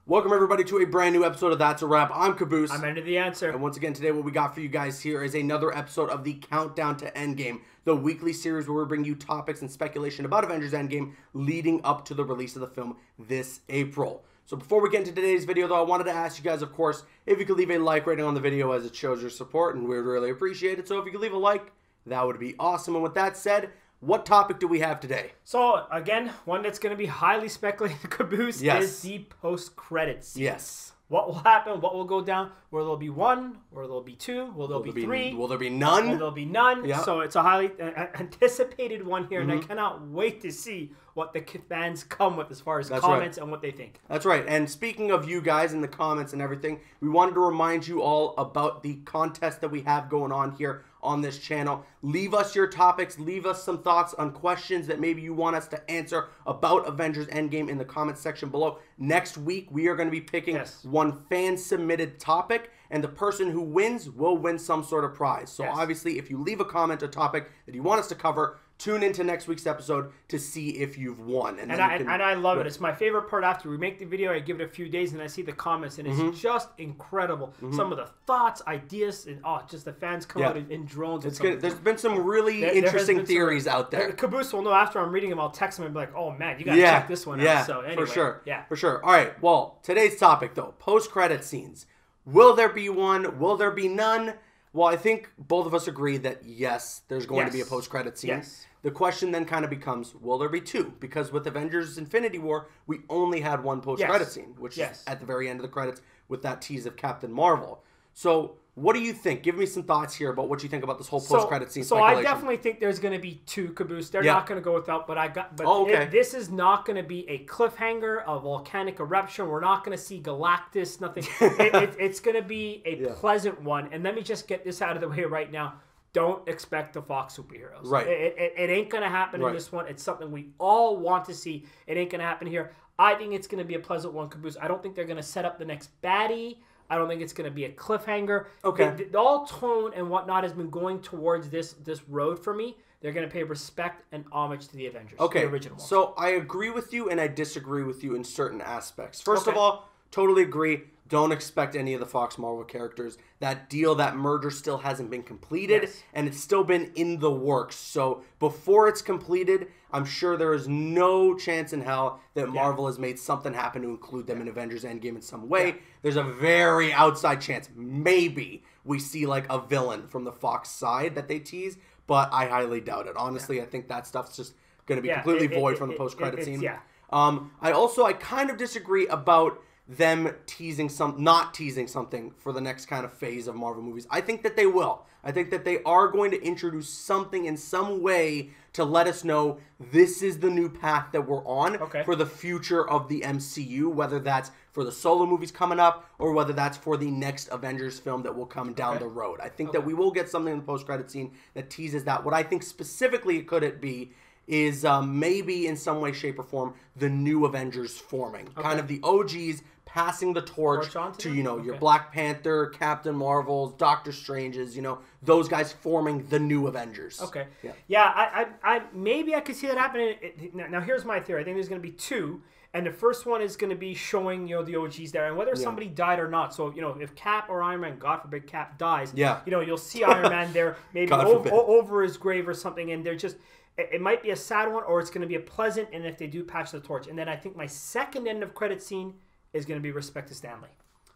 Welcome everybody to a brand new episode of That's a Wrap. I'm Caboose. I'm Into the Answer. And once again today what we got for you guys here is another episode of the Countdown to Endgame, the weekly series where we bring you topics and speculation about Avengers Endgame leading up to the release of the film this April. So before we get into today's video though, I wanted to ask you guys, of course, if you could leave a like rating on the video as it shows your support, and we would really appreciate it. So if you could leave a like, that would be awesome. And with that said, what topic do we have today? So, again, one that's going to be highly speculated, Caboose, is the post-credits scene. Yes. What will happen? What will go down? Will there be one? Will there be two? Will there be three? Will there be none? Will there be none? Yeah. So it's a highly anticipated one here, and I cannot wait to see what the fans come with as far as comments and what they think. That's right. And speaking of you guys in the comments and everything, we wanted to remind you all about the contest that we have going on here on this channel. Leave us your topics, leave us some thoughts on questions that maybe you want us to answer about Avengers Endgame in the comments section below. Next week, we are going to be picking one fan-submitted topic, and the person who wins will win some sort of prize. So obviously, if you leave a comment, a topic that you want us to cover, tune into next week's episode to see if you've won. And I love it. It's my favorite part. After we make the video, I give it a few days and I see the comments, and it's just incredible. Some of the thoughts, ideas, and just the fans come out in drones. It's good. There's been some really interesting theories out there. Caboose will know after I'm reading them. I'll text him and be like, "Oh man, you gotta check this one out." So anyway, for sure. Yeah, for sure. All right. Well, today's topic though: post-credit scenes. Will there be one? Will there be none? Well, I think both of us agree that yes, there's going to be a post-credit scene. The question then kind of becomes, will there be two? Because with Avengers Infinity War, we only had one post-credit scene, which is at the very end of the credits with that tease of Captain Marvel. So what do you think? Give me some thoughts here about what you think about this whole post-credit scene speculation. So I definitely think there's going to be two, Caboose. They're not going to go without, but this is not going to be a cliffhanger, a volcanic eruption. We're not going to see Galactus, nothing. It's going to be a pleasant one. And let me just get this out of the way right now. Don't expect the Fox superheroes. Right. It ain't going to happen in this one. It's something we all want to see. It ain't going to happen here. I think it's going to be a pleasant one, Caboose. I don't think they're going to set up the next baddie. I don't think it's going to be a cliffhanger. Okay. The all tone and whatnot has been going towards this road for me. They're going to pay respect and homage to the Avengers. Okay. The original ones. So I agree with you and I disagree with you in certain aspects. First of all, totally agree. Don't expect any of the Fox Marvel characters. That deal, that merger still hasn't been completed, and it's still been in the works. So before it's completed, I'm sure there is no chance in hell that Marvel has made something happen to include them in Avengers Endgame in some way. There's a very outside chance. Maybe we see like a villain from the Fox side that they tease, but I highly doubt it. Honestly, I think that stuff's just going to be completely void from the post-credit scene. I kind of disagree about them not teasing something for the next kind of phase of Marvel movies. I think that they will. I think that they are going to introduce something in some way to let us know this is the new path that we're on for the future of the MCU, whether that's for the solo movies coming up or whether that's for the next Avengers film that will come down the road. I think that we will get something in the post-credit scene that teases that. What I think specifically could it be is maybe in some way, shape, or form, the new Avengers forming. Kind of the OGs passing the torch to, your Black Panther, Captain Marvels, Doctor Stranges, those guys forming the new Avengers. I maybe I could see that happening. Now, here's my theory. I think there's going to be two. And the first one is going to be showing, the OGs there, and whether somebody died or not. So, if Cap or Iron Man, God forbid Cap dies, you'll see Iron Man there maybe over his grave or something, and they're just... It might be a sad one, or it's going to be a pleasant, and if they do patch the torch. And then I think my second end of credit scene is going to be respect to Stanley.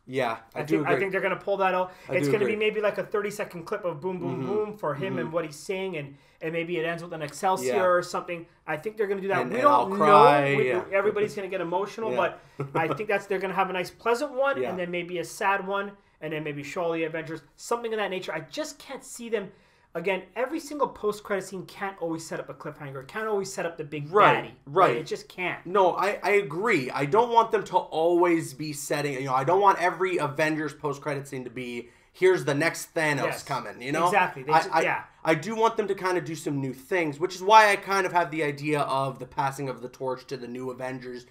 Yeah, I do agree. I think they're going to pull that out. It's going to be maybe like a 30-second clip of boom, boom, boom for him and what he's saying, and maybe it ends with an Excelsior or something. I think they're going to do that. We don't know. Everybody's going to get emotional, but I think they're going to have a nice pleasant one, and then maybe a sad one, and then maybe show all the Avengers, something of that nature. I just can't see them. Again, every single post-credit scene can't always set up a cliffhanger. Can't always set up the big baddie. Right. It just can't. No, I agree. I don't want them to always be setting... I don't want every Avengers post-credit scene to be, here's the next Thanos coming, Exactly. I do want them to kind of do some new things, which is why I kind of have the idea of the passing of the torch to the new Avengers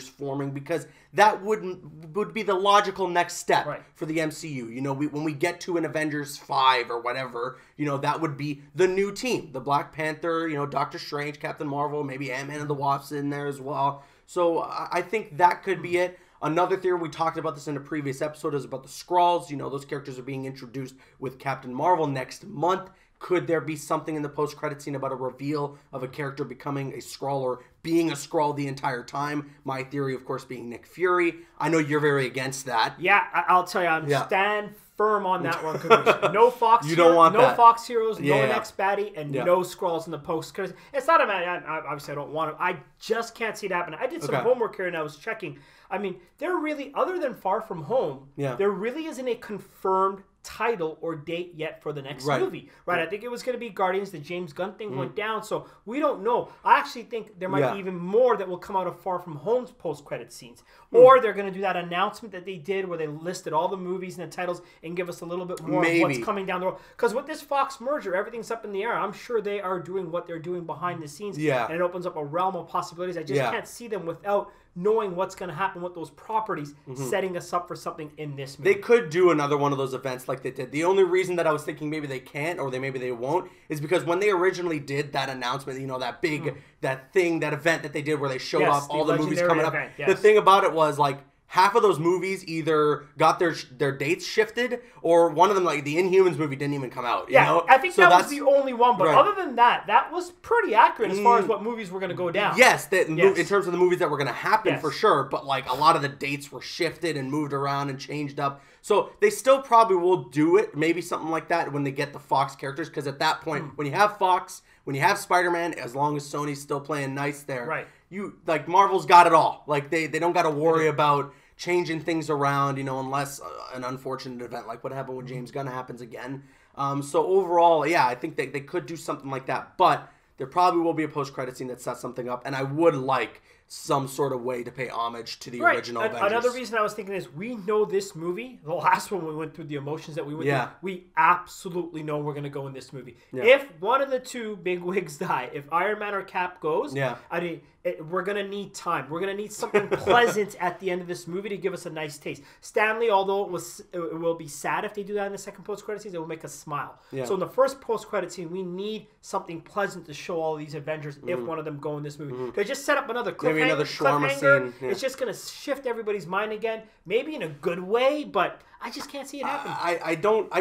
forming, because that would be the logical next step for the MCU. When we get to an Avengers 5 or whatever, that would be the new team. The Black Panther, Doctor Strange, Captain Marvel, maybe Ant-Man and the Wasp in there as well. So I think that could be it. Another theory, we talked about this in a previous episode, is about the Skrulls. You know, those characters are being introduced with Captain Marvel next month. Could there be something in the post-credit scene about a reveal of a character becoming a Skrull or being a Skrull the entire time? My theory, of course, being Nick Fury. I know you're very against that. Yeah, I'll tell you, I'm stand firm on that one. No Fox you don't want that. Fox heroes, no next baddie, and no Skrulls in the post. Because it's not a matter, obviously I don't want to. I just can't see it happening. I did some homework here and I was checking. I mean, there really, other than Far From Home, there really isn't a confirmed title or date yet for the next movie, right? I think it was going to be Guardians. The James Gunn thing went down, so we don't know. I actually think there might be even more that will come out of Far From Home's post-credit scenes, or they're going to do that announcement that they did where they listed all the movies and the titles and give us a little bit more of what's coming down the road. Because with this Fox merger, everything's up in the air. I'm sure they are doing what they're doing behind the scenes, and it opens up a realm of possibilities. I just can't see them without knowing what's going to happen with those properties, setting us up for something in this movie. They could do another one of those events like they did. The only reason that I was thinking maybe they can't or maybe they won't is because when they originally did that announcement, you know, that big, that event that they did where they showed off all the movies coming up. The thing about it was, like, half of those movies either got their dates shifted, or one of them, like the Inhumans movie, didn't even come out. You know? I think that was the only one. But other than that, that was pretty accurate as far as what movies were going to go down. Yes, in terms of the movies that were going to happen, for sure. But like a lot of the dates were shifted and moved around and changed up. So they still probably will do it, maybe something like that when they get the Fox characters. Because at that point, when you have Fox, when you have Spider-Man, as long as Sony's still playing nice there, you like Marvel's got it all. Like they don't got to worry about changing things around, you know, unless an unfortunate event like what happened with James Gunn happens again. So overall, I think they could do something like that, but there probably will be a post-credit scene that sets something up, and I would like some sort of way to pay homage to the original Avengers. Another reason I was thinking is we know this movie, the last one we went through, the emotions that we went through, we absolutely know we're going to go in this movie. If one of the two big wigs die, if Iron Man or Cap goes, I mean, we're going to need time. We're going to need something pleasant at the end of this movie to give us a nice taste. Stanley, although it will be sad if they do that in the second post-credit scene, it will make us smile. So in the first post-credit scene, we need something pleasant to show all these Avengers if one of them go in this movie. They just set up another cliffhanger. Maybe another shawarma scene. It's just going to shift everybody's mind again, maybe in a good way, but I just can't see it happen. I don't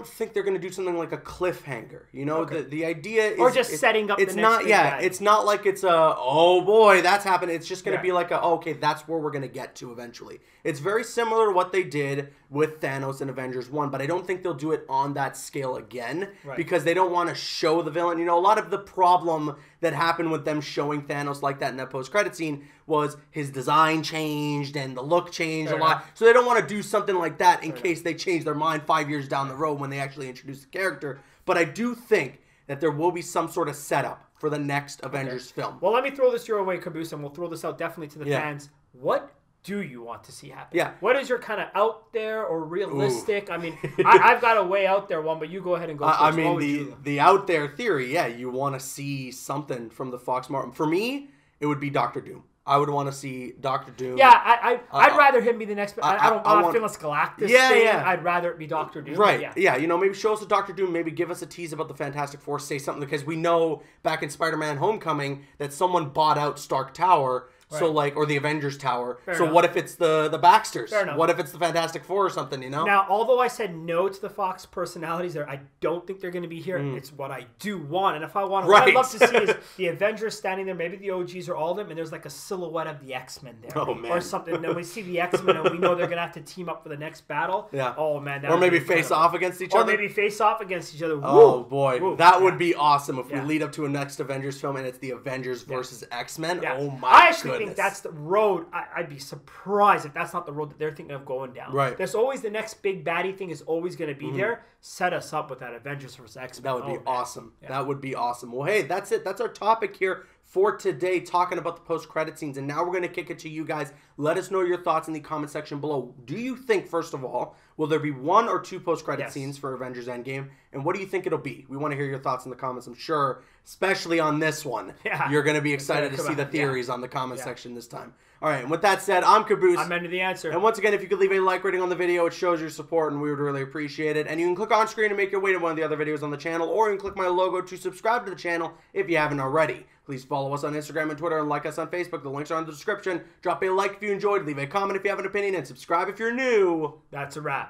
think they're going to do something like a cliffhanger. You know, the idea is, or just setting up. It's the next not. It's not like it's a oh boy that's happened. It's just going to be like okay, that's where we're going to get to eventually. It's very similar to what they did with Thanos in Avengers 1, but I don't think they'll do it on that scale again because they don't want to show the villain. You know, a lot of the problem that happened with them showing Thanos like that in that post-credit scene was his design changed and the look changed a lot. So they don't want to do something like that in case they change their mind 5 years down the road when they actually introduce the character. But I do think that there will be some sort of setup for the next Avengers film. Well, let me throw this your way, Caboose, and we'll throw this out definitely to the fans. What do you want to see happen? What is your kind of out there or realistic? I mean, I've got a way out there one, but you go ahead and go first. I mean, the out there theory, you want to see something from the Fox Martin. For me, it would be Doctor Doom. I would want to see Doctor Doom. Yeah, I'd rather him be the next. I'm not feeling Galactus. I'd rather it be Doctor Doom. Right. Yeah. You know, maybe show us a Doctor Doom. Maybe give us a tease about the Fantastic Four. Say something because we know back in Spider-Man: Homecoming that someone bought out Stark Tower. So or the Avengers Tower. Fair enough. What if it's the Baxters? What if it's the Fantastic Four or something, you know? Now, although I said no to the Fox personalities there, I don't think they're going to be here. It's what I do want. And if I want, what I'd love to see is the Avengers standing there, maybe the OGs or all of them, and there's like a silhouette of the X-Men there. Oh, man. Or something. And then we see the X-Men and we know they're going to have to team up for the next battle. Yeah. Oh, man. Or maybe face off against each other. Or maybe face off against each other. Oh, boy. That would be awesome if we lead up to a next Avengers film and it's the Avengers versus X-Men. Oh, my goodness. I actually think that's the road. I'd be surprised if that's not the road that they're thinking of going down. Right. There's always the next big baddie thing is always going to be there. Set us up with that Avengers vs. X-Men. That would be awesome. Yeah. That would be awesome. Well, hey, that's it. That's our topic here for today, talking about the post-credit scenes. And now we're going to kick it to you guys. Let us know your thoughts in the comment section below. Do you think, first of all, will there be 1 or 2 post-credit scenes for Avengers Endgame? And what do you think it'll be? We want to hear your thoughts in the comments, I'm sure, especially on this one. You're going to be excited to see the theories on the comment section this time. All right, and with that said, I'm Caboose. I'm Ender the Answer. And once again, if you could leave a like rating on the video, it shows your support, and we would really appreciate it. And you can click on screen to make your way to one of the other videos on the channel, or you can click my logo to subscribe to the channel if you haven't already. Please follow us on Instagram and Twitter, and like us on Facebook. The links are in the description. Drop a like if you enjoyed, leave a comment if you have an opinion, and subscribe if you're new. That's a wrap.